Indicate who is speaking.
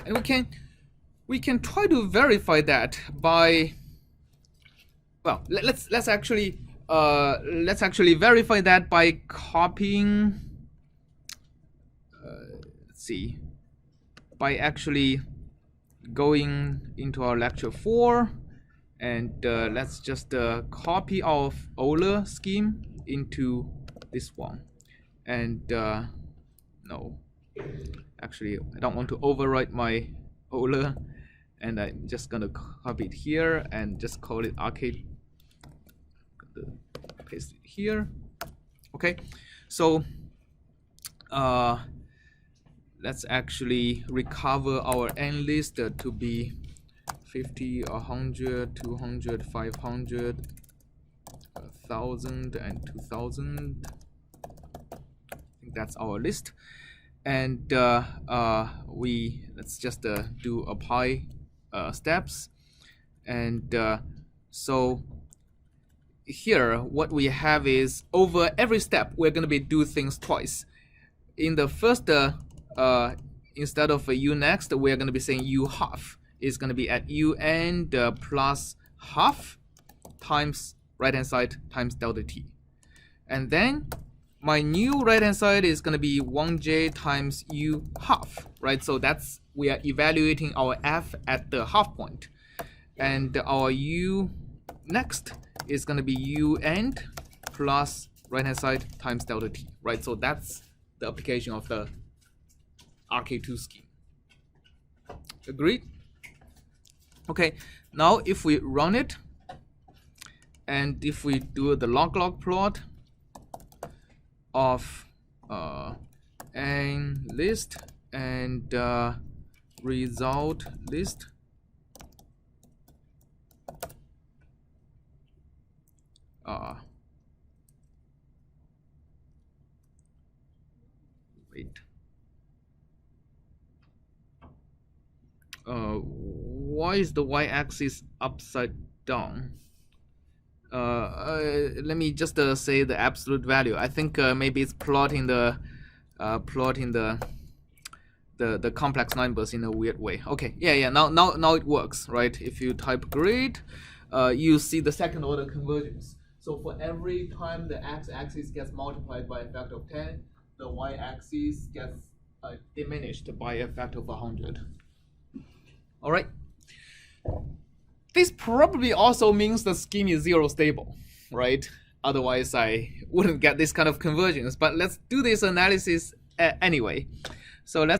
Speaker 1: And we can try to verify that by, well, let's actually verify that by copying. Let's see, by actually going into our lecture 4, and let's just copy our Euler scheme into this one. And no, actually I don't want to overwrite my Euler, and I'm just gonna copy it here and just call it RK. Paste it here. Okay, so let's actually recover our n list to be 50, 100, 200, 500, 1,000, and 2,000. I think that's our list. And let's just do apply steps. And so here what we have is, over every step we're going to be do things twice. In the first instead of u next, we're going to be saying u half is going to be at u end plus half times right hand side times delta t. And then my new right hand side is going to be 1j times u half, right? So that's, we are evaluating our f at the half point. And our u next is going to be u end plus right hand side times delta t, right? So that's the application of the RK2 scheme. Agreed? Okay, now if we run it, and if we do the log plot of n list and result list, wait, why is the y-axis upside down? Let me just say the absolute value. I think maybe it's plotting the the complex numbers in a weird way. Okay, yeah, now it works, right? If you type grid, you see the second order convergence. So for every time the x-axis gets multiplied by a factor of 10, the y-axis gets diminished by a factor of 100. All right. This probably also means the scheme is zero stable, right? Otherwise, I wouldn't get this kind of convergence. But let's do this analysis anyway. So let's